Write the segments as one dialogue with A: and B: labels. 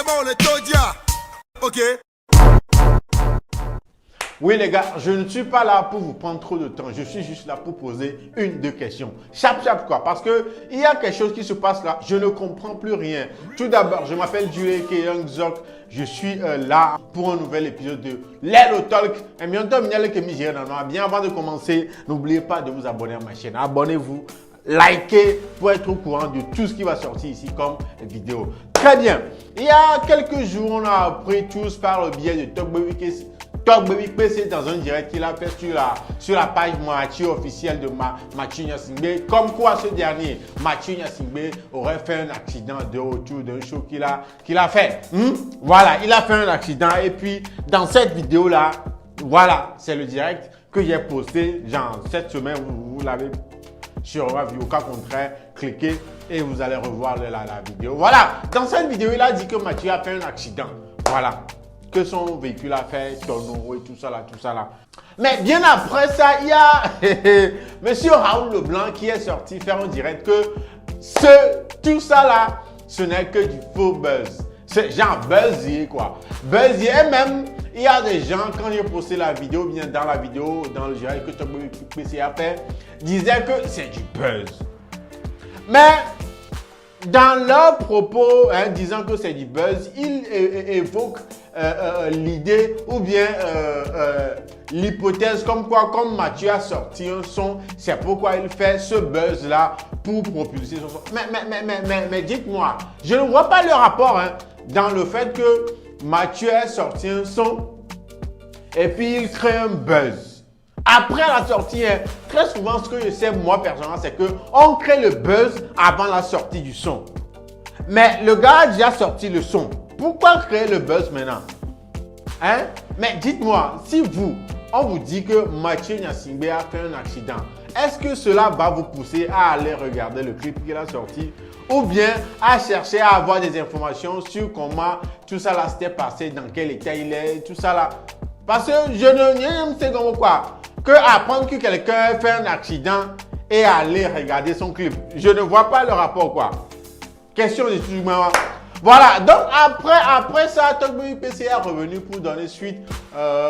A: D'abord, le Todia. Ok.
B: Oui les gars, je ne suis pas là pour vous prendre trop de temps. Je suis juste là pour poser deux questions. Chap quoi. Parce que il y a quelque chose qui se passe là. Je ne comprends plus rien. Tout d'abord, je m'appelle Julie Young Zok. Je suis là pour un nouvel épisode de Lelo Talk. Et bientôt, bien avant de commencer, n'oubliez pas de vous abonner à ma chaîne. Abonnez-vous. Likez pour être au courant de tout ce qui va sortir ici comme vidéo. Très bien. Il y a quelques jours, on a appris tous par le biais de Talk Baby PC dans un direct qu'il a fait sur la page Mathieu officielle de Mathieu Nyasingbe. Comme quoi ce dernier, Mathieu Nyasingbe, aurait fait un accident de retour d'un show qu'il a fait. Voilà, il a fait un accident et puis dans cette vidéo-là, voilà, c'est le direct que j'ai posté, genre cette semaine, vous l'avez sur ma vidéo, au cas contraire, cliquez et vous allez revoir la vidéo. Voilà, dans cette vidéo, il a dit que Mathieu a fait un accident. Voilà, que son véhicule a fait tonneau et tout ça là. Mais bien après ça, il y a Monsieur Raoul Leblanc qui est sorti faire un direct que tout ça là, ce n'est que du faux buzz. C'est genre buzzier quoi. Buzzier et même, il y a des gens, quand j'ai posté la vidéo, bien dans la vidéo, dans le direct que Talk Baby PC a fait, disaient que c'est du buzz. Mais dans leurs propos, disant que c'est du buzz, ils évoquent l'idée ou bien l'hypothèse comme quoi, comme Mathieu a sorti un son, c'est pourquoi il fait ce buzz-là pour propulser son son. Mais dites-moi, je ne vois pas le rapport dans le fait que Mathieu a sorti un son et puis il crée un buzz. Après la sortie, très souvent, ce que je sais, moi, personnellement, c'est qu'on crée le buzz avant la sortie du son. Mais le gars a déjà sorti le son. Pourquoi créer le buzz maintenant? Mais dites-moi, si on vous dit que Mathieu Nyasingbe a fait un accident, est-ce que cela va vous pousser à aller regarder le clip qu'il a sorti ou bien à chercher à avoir des informations sur comment tout ça là s'était passé, dans quel état il est, tout ça là? Parce que je ne sais comment quoi. Que apprendre que quelqu'un fait un accident et aller regarder son clip. Je ne vois pas le rapport quoi. Question de tout le monde. Voilà, donc après ça, Talk Baby PC est revenu pour donner suite,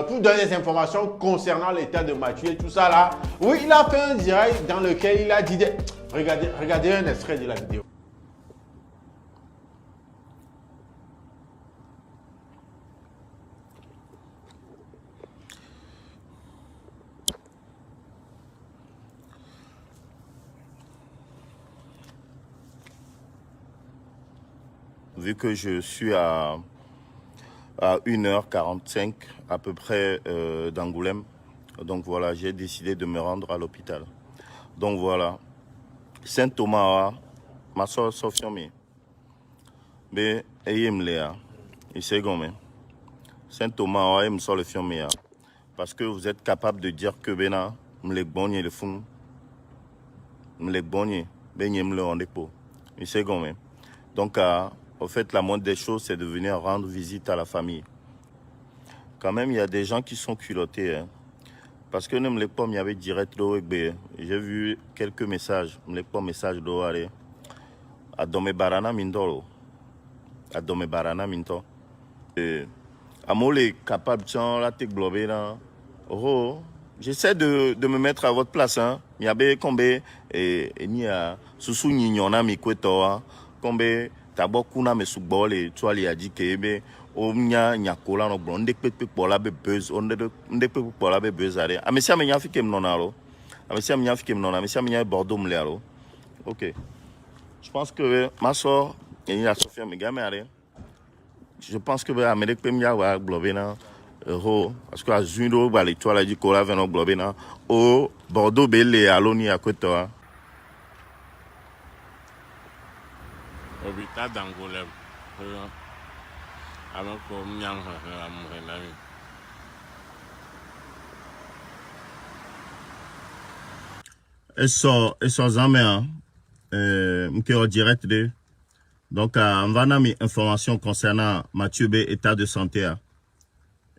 B: pour donner des informations concernant l'état de Mathieu et tout ça là. Oui, il a fait un direct dans lequel il a dit, regardez un extrait de la vidéo.
C: Vu que je suis à 1h45 à peu près d'Angoulême, donc voilà, j'ai décidé de me rendre à l'hôpital. Donc voilà, Saint-Thomas, ma soeur Sofiami, mais Eyemlea, il s'est gommé. Saint-Thomas, il me sort le fiomé, parce que vous êtes capable de dire que Bena, me le bonnier le fou, me le bonnier, ben me le en dépôt, il s'est gommé. Donc, en fait, la moindre des choses, c'est de venir rendre visite à la famille. Quand même, il y a des gens qui sont culottés. Parce que même les pommes, il y avait direct d'eau. J'ai vu quelques messages. Les pommes, messages d'eau. À Dome Barana Mindoro. À Dome Barana Minto. À moi, les capables de la tech globée là. Oh, j'essaie de me mettre à votre place. Il y avait combien et ni à Soussou Nignona Mikweto. Combien tabo kuna me sugbole tu ali adi kebe o nya kola no blonde pepe pola be buzz onde pepe pola be buzz are amesi amenya fike mnonalo amesi amenya fike mnona amesi amenya bordeaux mlealo. OK, je pense que ma soeur et la Sophia me gamare, je pense que ba amede pe mya wa globena parce que azundo ba le tu ala di kola veno globena o bordeaux bele aloni akoto.
D: Habitat d'Angoulême. Alors qu'on y a un
C: Et so zame m'ke direct de. Donc on va donner information concernant Mathieu B état de santé.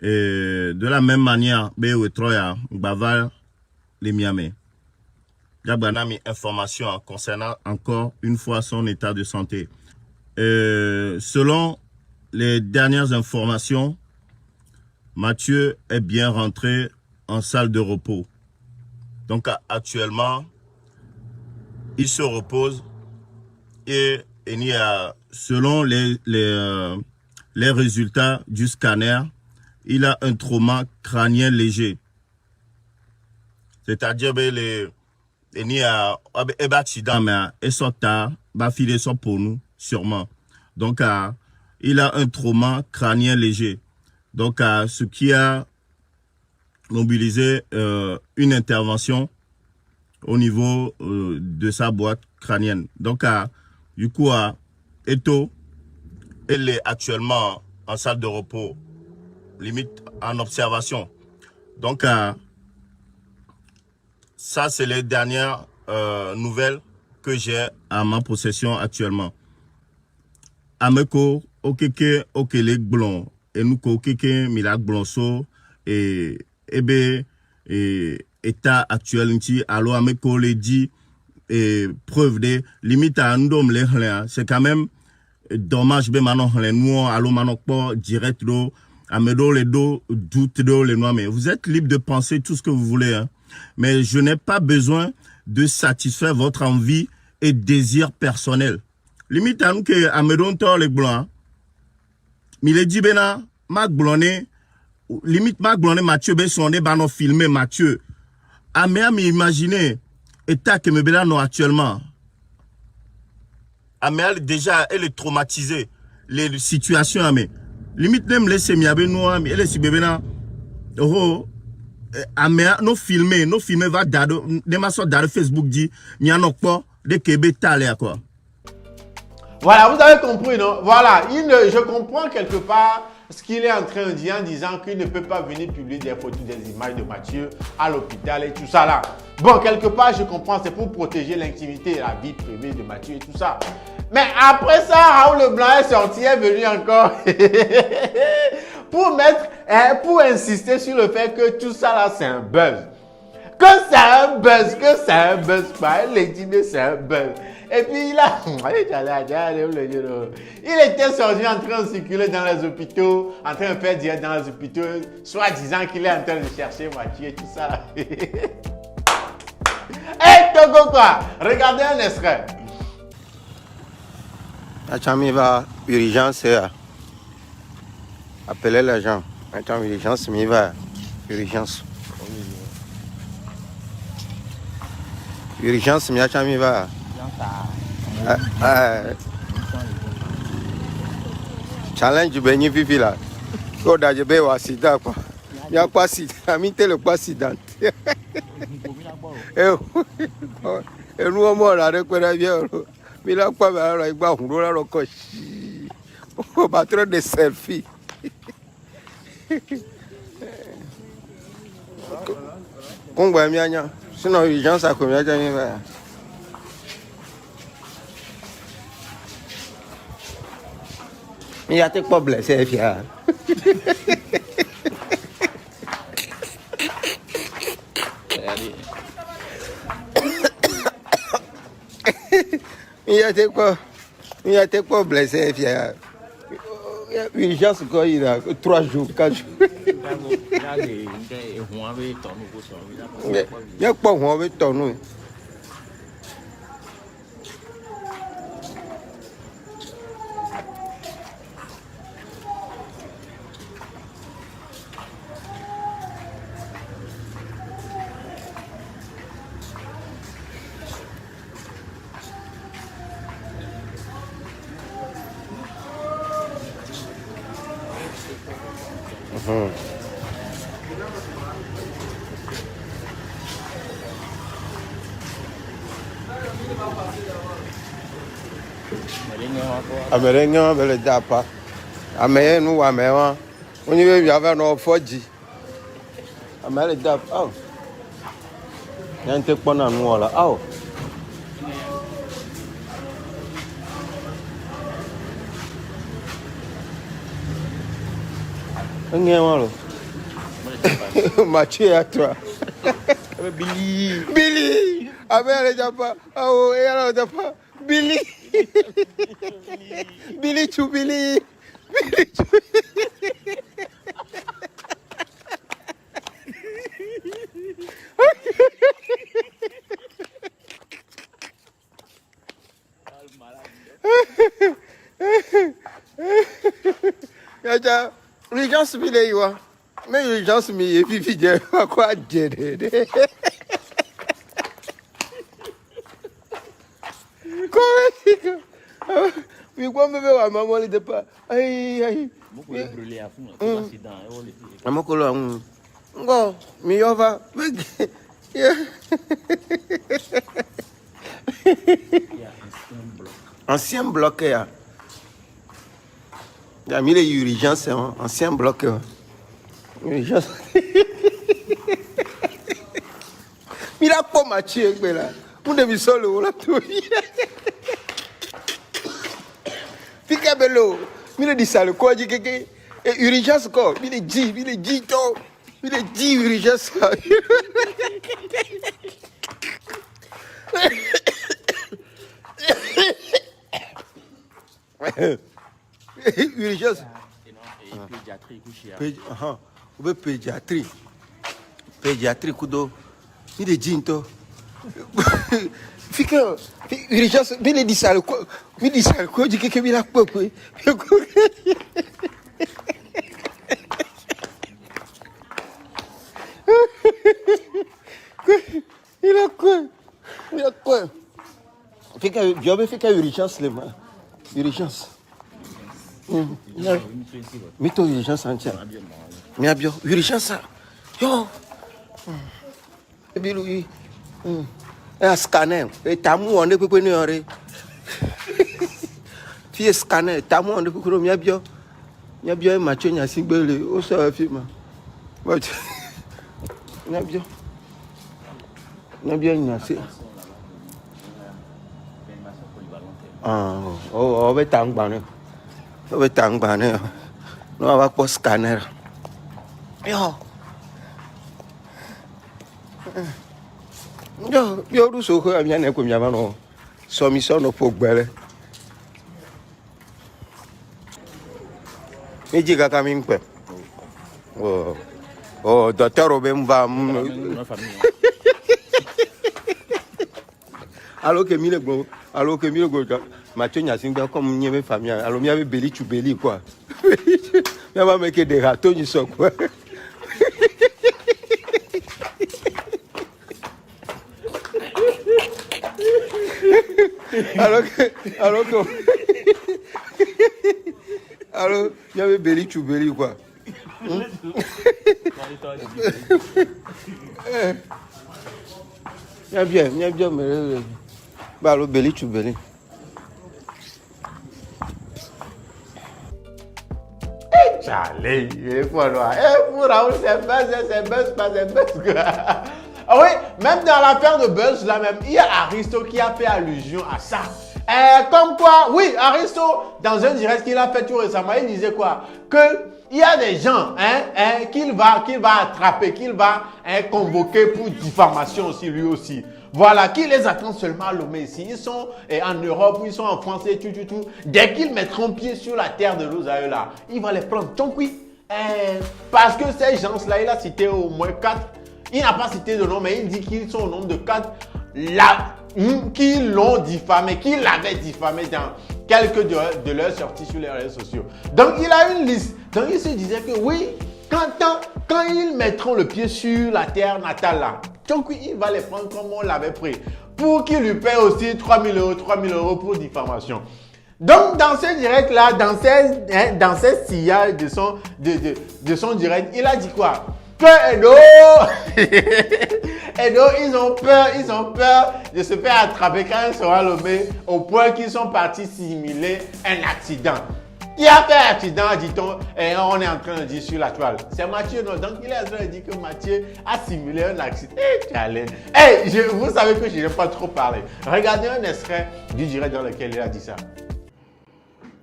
C: Et de la même manière B ou Troya bava les miamé. J'ai information concernant encore une fois son état de santé. Selon les dernières informations, Mathieu est bien rentré en salle de repos. Donc actuellement, il se repose et il y a, selon les résultats du scanner, il a un trauma crânien léger. C'est-à-dire il y a un accident, mais il sort tard, va filer son pour nous, sûrement. Donc, il a un trauma crânien léger. Donc, ce qui a mobilisé une intervention au niveau de sa boîte crânienne. Donc, du coup, Eto, elle est actuellement en salle de repos, limite en observation. Donc, ça, c'est les dernières nouvelles que j'ai à ma possession actuellement. Ameko, okeke, okele blon, et nous okeke, milak blonso, et ebe, et état actuel, alors Ameko le dit, et preuve de limite à ndom le c'est quand même dommage, ben maintenant, nous, allons maintenant, direct, amedo le do, doute do, le noir, mais vous êtes libre de penser tout ce que vous voulez, hein. Mais je n'ai pas besoin de satisfaire votre envie et désir personnel. Limite à nous que Amedon Tor les blancs, mais il dit bena, Marc Blonnet, limite Marc Blonnet, Mathieu Bessonné, banon filmé Mathieu. Mais imaginez, état que me belano actuellement. Amel déjà, elle est traumatisée. Les situations, mais limite même laisser miabe noa, mais elle est si bébéna. Oh, Amel, nos filmer va dado, des massons dans Facebook dit, miano pas, de Québec talé quoi.
B: Voilà, vous avez compris, non? Voilà, je comprends quelque part ce qu'il est en train de dire en disant qu'il ne peut pas venir publier des photos, des images de Mathieu à l'hôpital et tout ça là. Bon, quelque part, je comprends, c'est pour protéger l'intimité et la vie privée de Mathieu et tout ça. Mais après ça, Raoul Leblanc est sorti, est venu encore pour insister sur le fait que tout ça là, c'est un buzz. Que c'est un buzz, quoi. Il dit que c'est un buzz. Et puis il était sorti en train de circuler dans les hôpitaux, en train de faire direct dans les hôpitaux, soit disant qu'il est en train de chercher Mathieu et tout ça. Hey Togo quoi, regardez un extrait.
D: Achami va urgence, appelez les gens. Attends, urgence, mais il va urgence. Urgence, mais Achami va. Challenge Benny Vivi là. Quand je vais au sida quoi. Il n'y a pas sida. Amité le pas sida. Et nous on a récupéré bien. Mais là quoi il va on là le coach. On va trop de selfies. Congo mianya. Sinon urgence à combien de temps? Il y a des problèmes, c'est fier. Il y a des problèmes, c'est fier. Urgence quand il a 3 jours, 4 jours. Il y a pas de avec ton. Amerenga bele dapa. Ameye nu amewa. Onye we ava no 4G. Amele dapa. Oh. Yante kpona nu ola. Oh. Onye walo. Mathieu à toi. Billy. Amele dapa. Oh, era dapa. Billy. Billy to Billy. Yaja, urgence mi le yiwa. Mais urgence mi ye pipi je quoi jere. Comment mi kwa me wa maman le pas. Aïe.
E: Beaucoup de brûlés à fond, accident.
D: Amokolo ngo mi yova. Ancien bloc ya. Il y a mis les urgences, hein? Ancien bloc. Urgence. Il a pas matché, là. Pour des sols, on l'a tout. Pique bello. Il a dit ça, le quoi, dit que. Et urgence, quoi. Il a dit, tout. Il a dit urgence. Urgence.
E: Pédiatrie, couché.
D: Ou pédiatrie. Pédiatrie, kudo. Il est dinto. Fica. Urgence. Il dit ça, le quoi. Il dit ça, le quoi. Il dit que il a quoi, quoi. Il a quoi. Il a quoi. Fica. Job fica urgence, les mains. Urgence. Mito urgence entière. Mais bien, urgence. Yo. Bilu. Un scanner. Et tamu on est peu néoré. Fie scanner, tamu on est peu trop bien. Nya bien match nya singbele, o so film. But nya bien. Nya bien nya c'est. Ah, oh, be tang bane. Be tang bane. No va po scanner. Yo. Yo du so ko amia na ko mia ba no. So mi so no po gbere. Meji kaka mi npe. Oh, docteur Obemba. Alors que mi le gbo, Mathieu Nyasingba comme nyeme famille, alors mi avait beli tu beli quoi. Mi va me que des râteaux ni so quoi. Alors, il y avait Belly Choubeli, quoi. Il y a bien, mais. Bah, alors, Belly Choubeli.
B: Charlie, il est fort, là. Pour Raoul, c'est buzz. Ah oui, même dans l'affaire de Buzz, là même, il y a Aristo qui a fait allusion à ça. Comme quoi, oui, Aristo, dans un direct qu'il a fait tout récemment, il disait quoi? Que il y a des gens qu'il va attraper, qu'il va convoquer pour diffamation aussi, lui aussi. Voilà, qui les attend seulement à Lomé ici. Ils sont en Europe, ils sont en France et tout. Dès qu'ils mettront pied sur la terre de l'Osaïe là, il va les prendre. Donc oui, parce que ces gens-là, il a cité au moins 4. Il n'a pas cité de nom, mais il dit qu'ils sont au nombre de 4 là, qui l'ont diffamé, qui l'avaient diffamé dans quelques de leurs sorties sur les réseaux sociaux. Donc, il a une liste. Donc, il se disait que oui, quand ils mettront le pied sur la terre natale là, donc oui, il va les prendre comme on l'avait pris, pour qu'ils lui paient aussi 3 000 euros pour diffamation. Donc, dans ce direct-là, dans ces sillages de son direct, il a dit quoi? Que Edo, ils ont peur de se faire attraper quand ils seront lomés au point qu'ils sont partis simuler un accident. Qui a fait un accident, dit-on, et on est en train de dire sur la toile. C'est Mathieu, non? Donc, il est en train de dire que Mathieu a simulé un accident. Vous savez que je n'ai pas trop parlé. Regardez un extrait du direct dans lequel il a dit ça.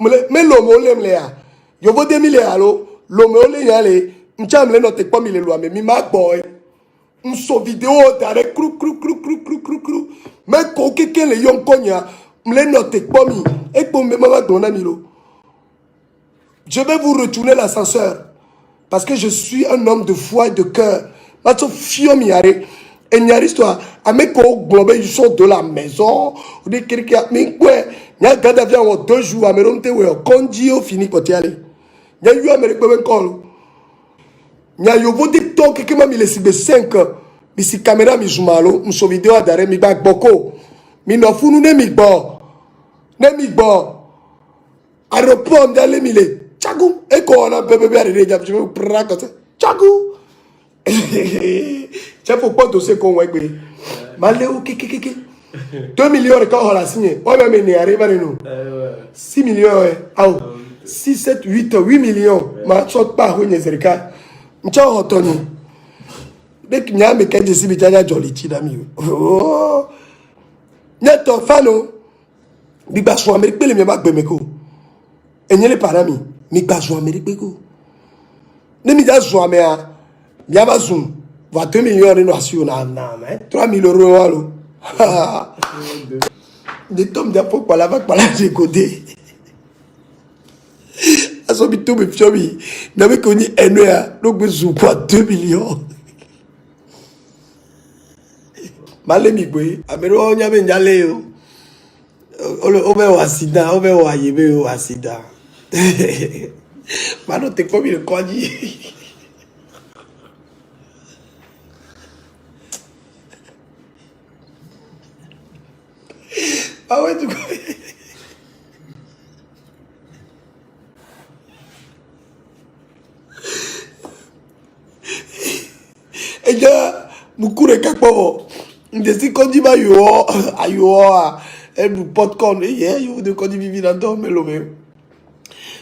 A: Mais l'homme, je veux 2000 allo, l'homme, m'chamle no te kwami le loi mais mi ma boy m'so vidéo d'arrêt crou mais ko keke le yon konya m'le no te kwami e ko me mama dona milo Je vais vous retourner l'ascenseur. Parce que je suis un homme de foi et de cœur. Parce que fio miare. Et n'y toi. Avec globé, ils sont de la maison. Ou des quelqu'un. Mais quoi? Il y a gardé avion en 2 jours. Mais on te voit. Quand Dieu finit quand tu y allais. Il y a eu un Américain encore. Il y a eu des temps que m'a mis les 5. Mais si caméra mi zoomalo. M'so vidéo d'arrêt mi bag boko. Mi no funu ne mi bo. Ne mi bo. Aéroport d'aller mi le. Tchagou. Et quand on a bébé arrivé, je vais prendre comme ça. Tchagou. C'est pourquoi dossier qu'on va écouter. Maléo, 2 millions de quand on l'a signé. On va mener arrive à nous. 6 millions, ouais. 6, 7, 8 millions. Ma sorte pas, oui, les erika. M'tcha Tony. Dès qu'il y a un mec qui dit que c'est joli, t'ami. Oh. N'est ton fan, non? Biba soit américain, les miens bemeko. Et n'y a les parami. Biba soit américain. Ne m'y a soit mais Biaba zoom. Va 2 millions de notions. 3 000 euros. Allo. Des tomes d'apôtres par la vague par la j'ai codé. À son bitou, mais fiomi. N'avait connu NEA. Donc, vous zoom quoi 2 millions. Malemi boy. Amero, on y avait n'allé. On va au accident. On va au aïe, au accident. Maintenant, t'es comme il conduit. Ah ouais, tu connais. Et là, beaucoup de kakpo. Ndesi kondi ba yo ayo et nous popcorn et yo de kondi vivi dans ton melome.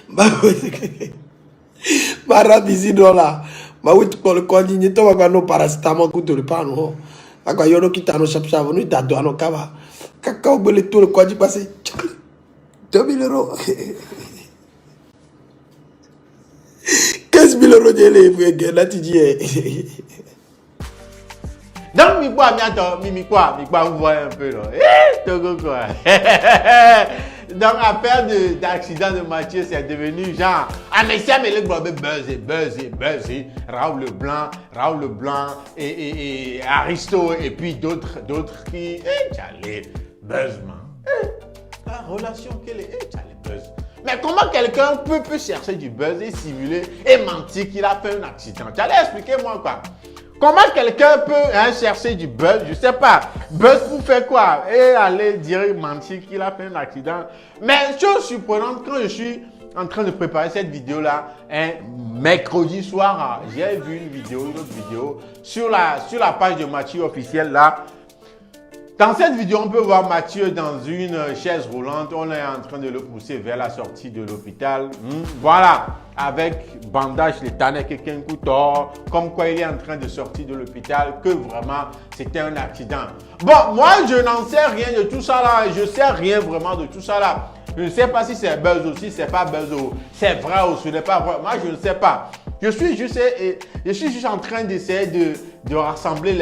A: Ba mara busy dola. Ma wit ko le kondi ni to ba no paracétamol ku to le pano. Akwa yo no kitano chap chap no dado ano kaba. Kakao bele tout le kondi passé. 2 000 euros. 15 000 euros de l'élève, là tu dis.
B: Donc, mi quoi, vous voyez un peu là. Togo quoi. Donc, affaire d'accident de Mathieu, c'est devenu genre. Ah, mais ça, mais le buzz. Raoul Leblanc et Aristo, et puis d'autres qui. Tchalé, buzz, man. La relation qu'elle est. Tchalé, buzz. Mais comment quelqu'un peut chercher du buzz et simuler et mentir qu'il a fait un accident? Tchalé, expliquez-moi quoi. Comment quelqu'un peut chercher du buzz? Je sais pas. Buzz pour faire quoi? Et aller dire, mentir qu'il a fait un accident. Mais chose surprenante, quand je suis en train de préparer cette vidéo-là, mercredi soir, j'ai vu une autre vidéo, sur la page de Mathieu officiel là. Dans cette vidéo, on peut voir Mathieu dans une chaise roulante. On est en train de le pousser vers la sortie de l'hôpital. Voilà, avec bandage, les tannes, quelqu'un couteau, comme quoi il est en train de sortir de l'hôpital, que vraiment c'était un accident. Bon, moi je n'en sais rien de tout ça là. Je sais rien vraiment de tout ça là. Je ne sais pas si c'est buzz ou si c'est pas buzz ou c'est vrai ou ce n'est pas vrai. Moi je ne sais pas. Je suis juste en train d'essayer de rassembler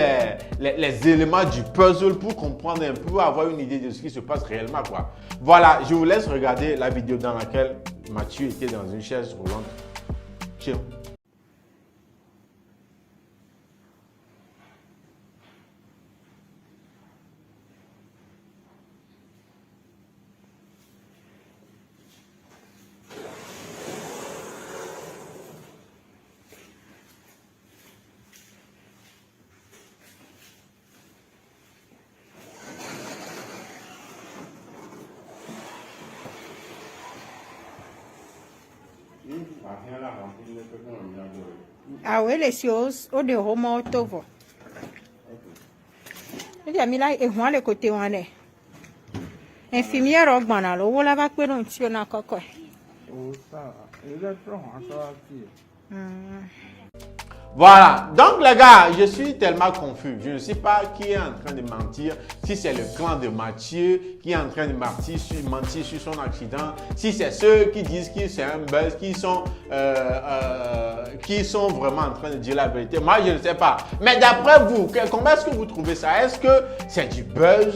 B: les éléments du puzzle pour comprendre un peu, avoir une idée de ce qui se passe réellement, quoi. Voilà, je vous laisse regarder la vidéo dans laquelle Mathieu était dans une chaise roulante. Ciao.
F: Ah oui, les choses, au de Roma, Tovo. Il y a mis là, et moi, le côté où on est. Infirmière, on va aller, on va pas prendre un petit peu encore.
G: Oh, ça, il est trop, ça va tirer.
B: Voilà, donc les gars, je suis tellement confus. Je ne sais pas qui est en train de mentir. Si c'est le clan de Mathieu qui est en train de mentir sur son accident. Si c'est ceux qui disent que c'est un buzz, qui sont vraiment en train de dire la vérité. Moi, je ne sais pas. Mais d'après vous, comment est-ce que vous trouvez ça? Est-ce que c'est du buzz?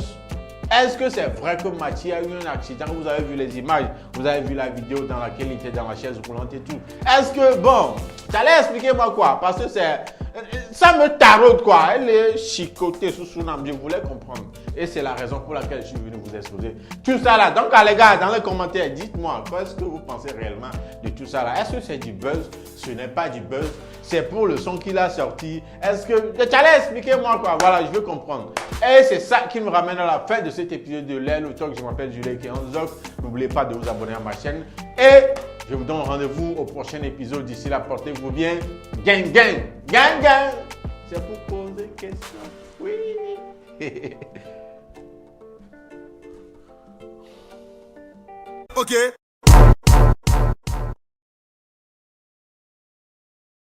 B: Est-ce que c'est vrai que Mathieu a eu un accident? Vous avez vu les images, vous avez vu la vidéo dans laquelle il était dans la chaise roulante et tout. Est-ce que, bon, t'allais expliquer moi quoi? Parce que ça me taraude quoi. Elle est chicotée sous son âme, je voulais comprendre. Et c'est la raison pour laquelle je suis venu vous exposer tout ça là. Donc les gars, dans les commentaires, dites-moi, qu'est-ce que vous pensez réellement de tout ça là? Est-ce que c'est du buzz? Ce n'est pas du buzz. C'est pour le son qu'il a sorti. Est-ce que... T'allais expliquer moi quoi? Voilà, je veux comprendre. Et c'est ça qui me ramène à la fin de cet épisode de L'aile au talk. Je m'appelle Julien Keonzok. N'oubliez pas de vous abonner à ma chaîne. Et je vous donne rendez-vous au prochain épisode. D'ici là, portez-vous bien. Gang, gang, gang, gang. C'est pour poser question. Oui.
A: Ok.